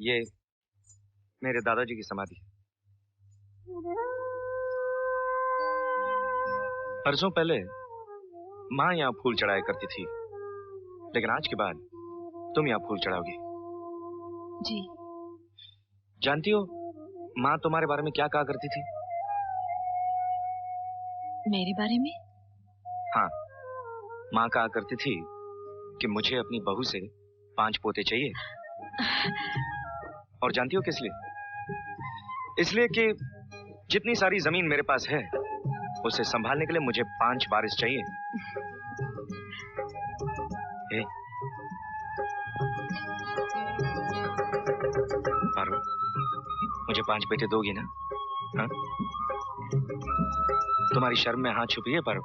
ये मेरे दादाजी की समाधि है। बरसों पहले माँ यहाँ फूल चढ़ाया करती थी, लेकिन आज के बाद तुम यहाँ फूल चढ़ाओगी। जी। जानती हो माँ तुम्हारे बारे में क्या कहा करती थी? मेरे बारे में? हाँ, माँ कहा करती थी कि मुझे अपनी बहू से 5 पोते चाहिए। और जानती हो किस लिए? इसलिए कि जितनी सारी जमीन मेरे पास है उसे संभालने के लिए मुझे 5 वारिस चाहिए। पारो, मुझे 5 बेटे दोगी ना? हाँ? तुम्हारी शर्म में हाथ छुपी है पारो?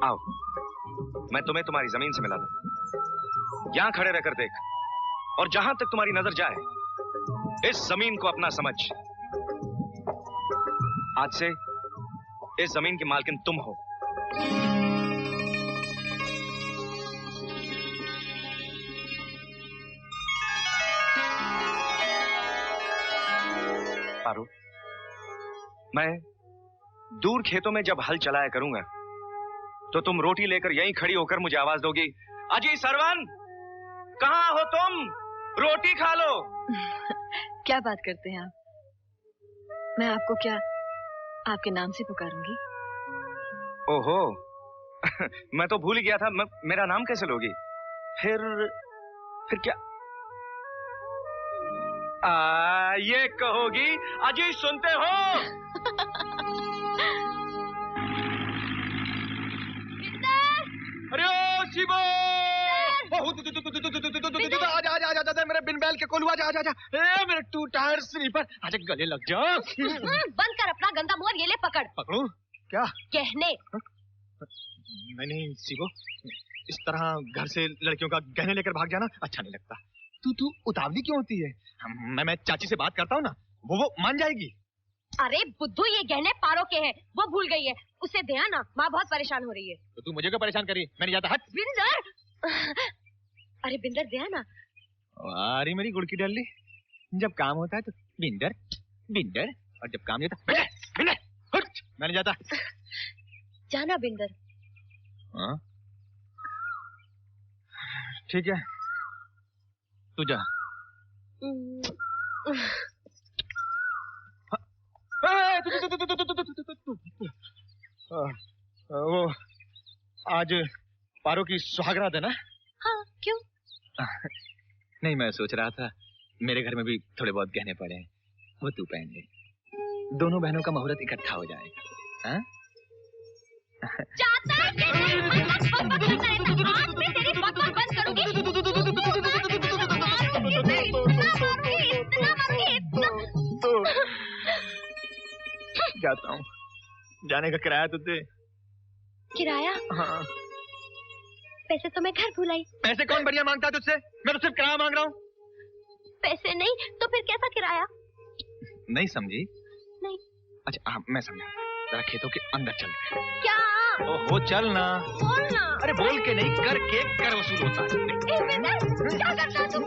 आओ, मैं तुम्हें तुम्हारी जमीन से मिला दूं। यहां खड़े रहकर देख, और जहां तक तुम्हारी नजर जाए इस जमीन को अपना समझ। आज से इस जमीन की मालकिन तुम हो। पारो, मैं दूर खेतों में जब हल चलाया करूंगा तो तुम रोटी लेकर यहीं खड़ी होकर मुझे आवाज दोगी, अजी सरवन, कहां हो तुम? रोटी खा लो। क्या बात करते हैं आप? मैं आपको क्या आपके नाम से पुकारूंगी? ओहो, मैं तो भूल ही गया था। मेरा नाम कैसे लोगी? फिर क्या? ये कहोगी, अजी सुनते हो? अरे ओ शिवो! आजा मेरे बिन बैल के कोलू, आजा आजा आजा। ए मेरे 2 टायर स्लीपर, आजा गले लग जा। बंद कर अपना गंदा मुंह, ये ले पकड़। पकड़ू? क्या? गहने। नहीं शिवो, इस तरह घर से लड़कियों का गहने लेकर भाग जाना अच्छा नहीं लगता। तू उतावली क्यों होती है? मैं चाची से बात करता हूँ ना, वो मान जाएगी। अरे बुद्धू, ये गहने पारो के हैं, वो भूल गई है। उसे दे ना, माँ बहुत परेशान हो रही है। तो तू मुझे क्यों परेशान करी? मैं नहीं जाता। हट। बिंदर, अरे बिंदर दे ना। अरे मेरी गुड़की डल्ली, जब काम होता है तो बिंदर बिंदर, और जब काम नहीं होता बिंदर। हट, मैं नहीं जाता। जाना बिंदर। हाँ ठीक है, तू जा। वो आज पारो की सुहागरात है ना? हाँ, क्यों? नहीं, मैं सोच रहा था मेरे घर में भी थोड़े बहुत गहने पड़े हैं, वो तू पहन ले, दोनों बहनों का मुहूर्त इकट्ठा हो जाएगा। हाँ? जाता है कि नहीं? आज मैं तेरी बकवास बंद करूंगी। जाता हूँ, जाने का किराया तो दे। किराया? हाँ। पैसे तो मैं घर भुलाई। पैसे कौन बढ़िया मांगता है तुझसे? मैं तो सिर्फ किराया मांग रहा हूँ। पैसे नहीं तो फिर कैसा किराया? नहीं समझी? नहीं। अच्छा हाँ, मैं समझा। जरा खेतों के अंदर चलते हैं। क्या? ओहो चल ना। बोल ना। अरे बोल के नहीं, करके कर वसूल होता है। क्या करता तुम?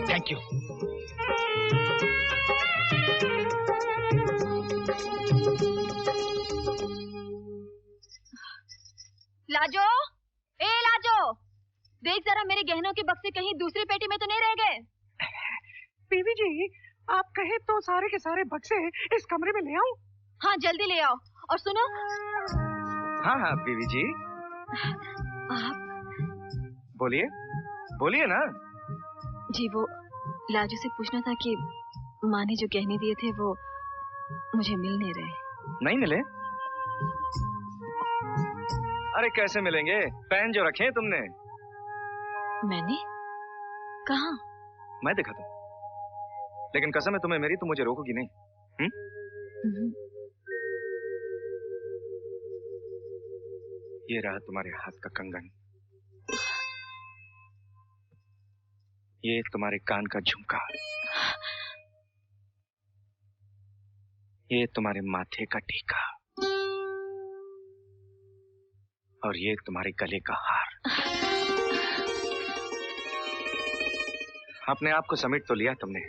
Thank you. लाजो, ए लाजो, देख जरा मेरे गहनों के बक्से कहीं दूसरी पेटी में तो नहीं रह गए? बीवी जी, आप कहे तो सारे के सारे बक्से इस कमरे में ले आऊं? हाँ जल्दी ले आओ। और सुनो। हाँ हाँ बीवी जी। आप? बोलिए बोलिए ना। जी वो लाजू से पूछना था कि माँ ने जो गहने दिए थे वो मुझे मिल नहीं रहे। नहीं मिले? अरे कैसे मिलेंगे, पहन जो रखे हैं तुमने। मैंने? कहाँ? मैं दिखा दूं, लेकिन कसम है तुम्हें मेरी, तुम मुझे रोकोगी नहीं? ये रहा तुम्हारे हाथ का कंगन, ये तुम्हारे कान का झुमका, ये तुम्हारे माथे का टीका, और ये तुम्हारे गले का हार। अपने आप को समेट तो लिया तुमने,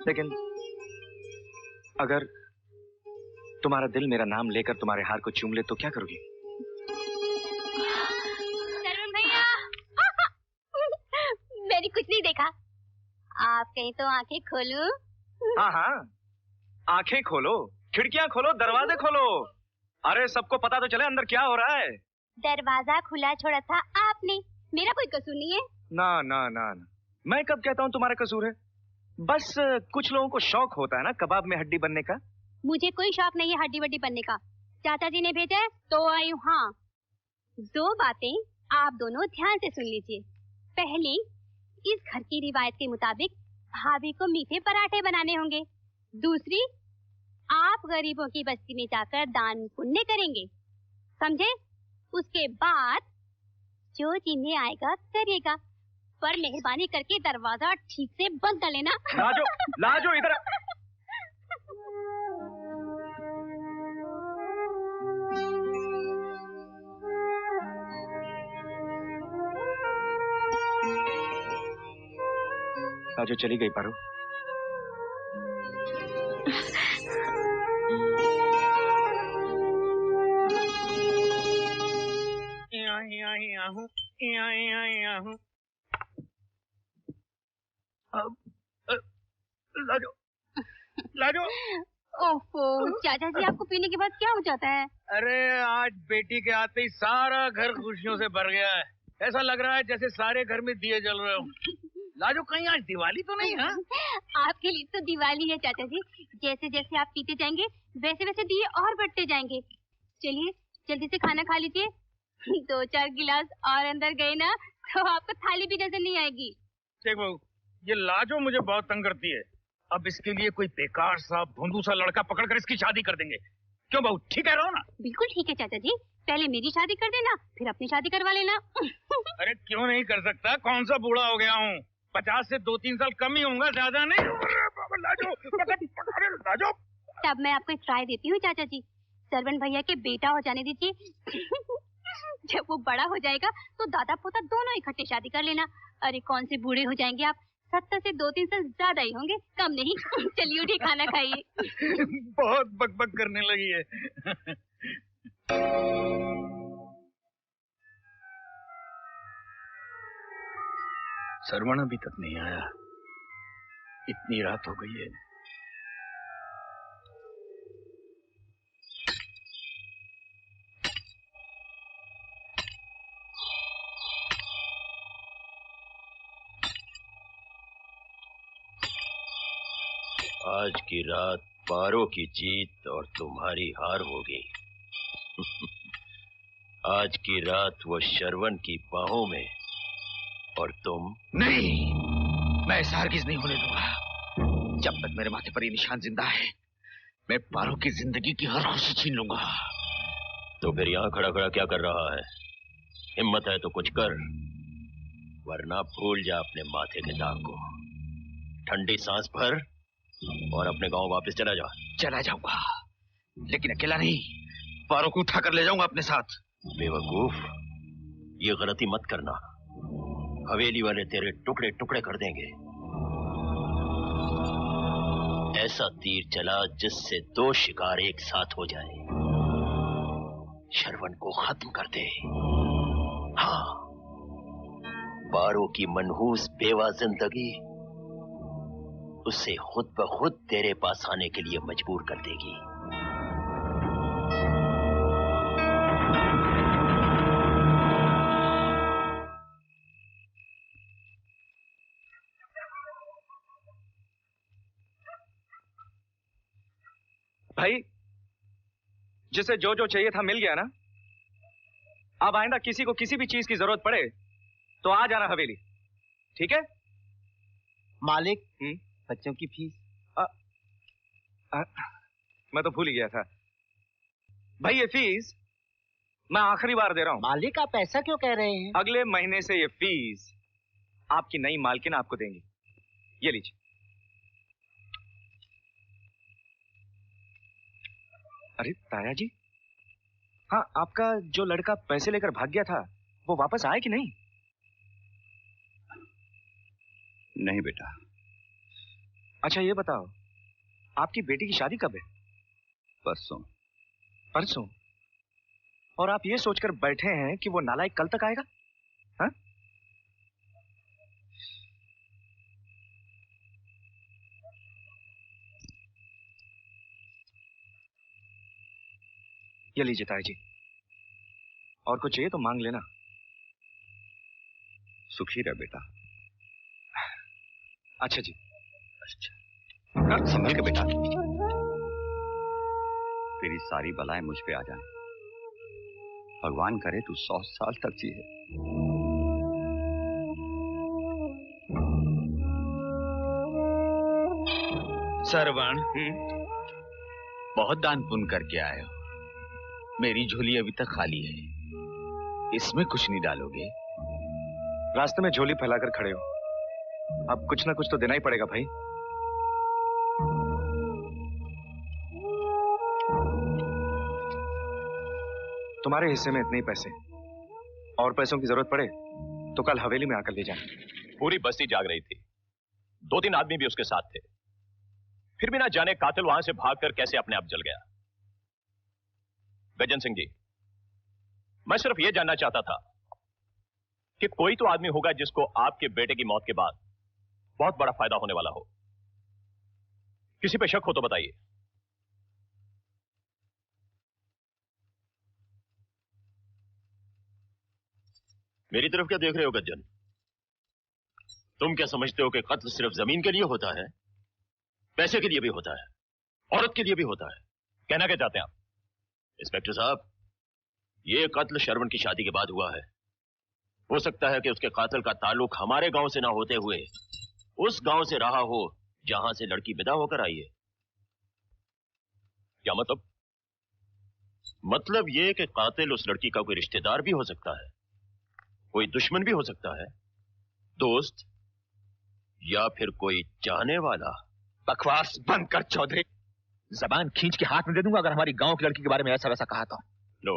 लेकिन अगर तुम्हारा दिल मेरा नाम लेकर तुम्हारे हार को चूम ले तो क्या करोगी? सरवण भैया मैंने कुछ नहीं देखा। आप कहीं तो आंखें खोलूं? हाँ हाँ, आंखें खोलो, खिड़कियां खोलो, दरवाजे खोलो। अरे सबको पता तो चले अंदर क्या हो रहा है। दरवाजा खुला छोड़ा था आपने, मेरा कोई कसूर नहीं है। ना ना ना ना, मैं कब कहता हूँ तुम्हारा कसूर है? बस कुछ लोगों को शौक होता है ना कबाब में हड्डी बनने का। मुझे कोई शौक नहीं है हड्डी वड्डी बनने का। चाचा जी ने भेजा है तो आई हूँ। हाँ, दो बातें आप दोनों ध्यान से सुन लीजिए। पहली, इस घर की रिवायत के मुताबिक भाभी को मीठे पराठे बनाने होंगे। दूसरी, आप गरीबों की बस्ती में जाकर दान पुण्य करेंगे, समझे? उसके बाद जो जिन्हें आएगा करिएगा, पर मेहरबानी करके दरवाजा ठीक से बंद कर लेना। लाजो, लाजो इधर। लाजो चली गई पारो। लाजो, लाजो। ओफो, चाचा जी आपको पीने के बाद क्या हो जाता है? अरे आज बेटी के आते ही सारा घर खुशियों से भर गया है। ऐसा लग रहा है जैसे सारे घर में दिए जल रहे हो। लाजो कहीं आज दिवाली तो नहीं है? आपके लिए तो दिवाली है चाचा जी। जैसे जैसे आप पीते जाएंगे वैसे वैसे दिए और बढ़ते जाएंगे। चलिए जल्दी से खाना खा लीजिए। 2-4 गिलास और अंदर गए ना तो आपको थाली भी नजर नहीं आएगी। देख बहू, ये लाजो मुझे बहुत तंग करती है। अब इसके लिए कोई बेकार सा भोंदू सा लड़का पकड़कर इसकी शादी कर देंगे। क्यों बहू, ठीक कह रहा हूँ ना? बिल्कुल ठीक है चाचा जी, पहले मेरी शादी कर देना, फिर अपनी शादी करवा लेना। अरे क्यों नहीं कर सकता? कौन सा बूढ़ा हो गया हूँ? 50 से 2-3 साल कम ही होऊंगा, ज्यादा नहीं। लाजो, लाजो। तब मैं आपको एक राय देती हूँ चाचा जी, सरवण भैया के बेटा हो जाने दीजिए। जब वो बड़ा हो जाएगा तो दादा पोता दोनों इकट्ठे शादी कर लेना। अरे कौन से बूढ़े हो जाएंगे आप, 70 से 2-3 साल ज्यादा ही होंगे, कम नहीं। चलिए उठिए खाना खाइए। बहुत बकबक करने लगी है। सरवण अभी तक नहीं आया, इतनी रात हो गई है। आज की रात पारो की जीत और तुम्हारी हार होगी। आज की रात वो शरवण की बाहों में और तुम। नहीं, मैं इस हरगिज़ नहीं होने दूंगा। जब तक मेरे माथे पर ये निशान जिंदा है, मैं पारो की जिंदगी की हर खुशी छीन लूंगा। तो फिर यहाँ खड़ा खड़ा क्या कर रहा है? हिम्मत है तो कुछ कर, वरना भूल जा अपने माथे के दाग को। ठंडी सांस भर और अपने गांव वापस चला जा। चला जाऊंगा, लेकिन अकेला नहीं, पारो को उठा कर ले जाऊंगा अपने साथ। बेवकूफ, ये गलती मत करना। हवेली वाले तेरे टुकड़े टुकड़े कर देंगे। ऐसा तीर चला जिससे 2 शिकार एक साथ हो जाए। शरवण को खत्म कर दे। हाँ, पारो की मनहूस बेवा जिंदगी उसे खुद ब खुद तेरे पास आने के लिए मजबूर कर देगी। भाई, जिसे जो जो चाहिए था मिल गया ना। अब आइंदा किसी को किसी भी चीज की जरूरत पड़े तो आ जाना हवेली, ठीक है? मालिक, बच्चों की फीस। मैं तो भूल ही गया था भाई, ये फीस मैं आखिरी बार दे रहा हूं। मालिक, आप ऐसा क्यों कह रहे हैं? अगले महीने से ये फीस आपकी नई मालकिन आपको देंगी। ये लीजिए। अरे ताया जी, हाँ, आपका जो लड़का पैसे लेकर भाग गया था वो वापस आया कि नहीं? नहीं बेटा। अच्छा ये बताओ, आपकी बेटी की शादी कब है? परसों। परसों? और आप ये सोचकर बैठे हैं कि वो नालायक कल तक आएगा? हाँ? ये लीजिए ताई जी, और कुछ चाहिए तो मांग लेना। सुखी रह बेटा। अच्छा जी। अच्छा संभल के बेटा, तेरी सारी बलाएं मुझ पे आ जाएं। भगवान करे तू 100 साल तक जिए। सरवण, बहुत दान पुण्य करके आए हो। मेरी झोली अभी तक खाली है, इसमें कुछ नहीं डालोगे? रास्ते में झोली फैलाकर खड़े हो, अब कुछ ना कुछ तो देना ही पड़ेगा भाई। तुम्हारे हिस्से में इतने ही पैसे, और पैसों की जरूरत पड़े तो कल हवेली में आकर ले जाना। पूरी बस्ती जाग रही थी, 2-3 आदमी भी उसके साथ थे, फिर भी ना जाने कातिल वहां से भागकर कैसे अपने आप जल गया। गजन सिंह जी, मैं सिर्फ यह जानना चाहता था कि कोई तो आदमी होगा जिसको आपके बेटे की मौत के बाद बहुत बड़ा फायदा होने वाला हो। किसी पे शक हो तो बताइए। मेरी तरफ क्या देख रहे हो गज्जन? तुम क्या समझते हो कि कत्ल सिर्फ जमीन के लिए होता है? पैसे के लिए भी होता है, औरत के लिए भी होता है। कहना क्या चाहते हैं आप? इंस्पेक्टर साहब, यह कत्ल शरवण की शादी के बाद हुआ है। हो सकता है कि उसके कातिल का ताल्लुक हमारे गांव से ना होते हुए उस गांव से रहा हो जहां से लड़की विदा होकर आई है। क्या मतलब? मतलब यह कि कातिल उस लड़की का कोई रिश्तेदार भी हो सकता है, कोई दुश्मन भी हो सकता है, दोस्त, या फिर कोई चाहने वाला। बकवास बंद कर चौधरी, जबान खींच के हाथ में दे दूंगा अगर हमारी गांव की लड़की के बारे में ऐसा वैसा कहा तो। लो,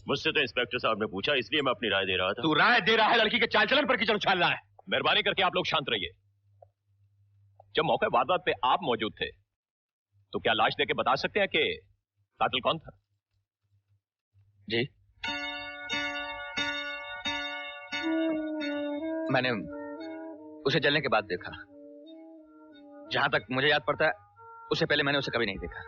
मुझसे तो इंस्पेक्टर साहब ने पूछा, इसलिए मैं अपनी राय दे रहा था। तू राय दे रहा है, लड़की के चाल चलन पर कीचड़ उछाल रहा है। मेहरबानी करके आप लोग शांत रहिए। जब मौके वारदात पे आप मौजूद थे तो क्या लाश देके बता सकते हैं कि कातिल कौन था? जी, मैंने उसे जलने के बाद देखा। जहां तक मुझे याद पड़ता है उससे पहले मैंने उसे कभी नहीं देखा।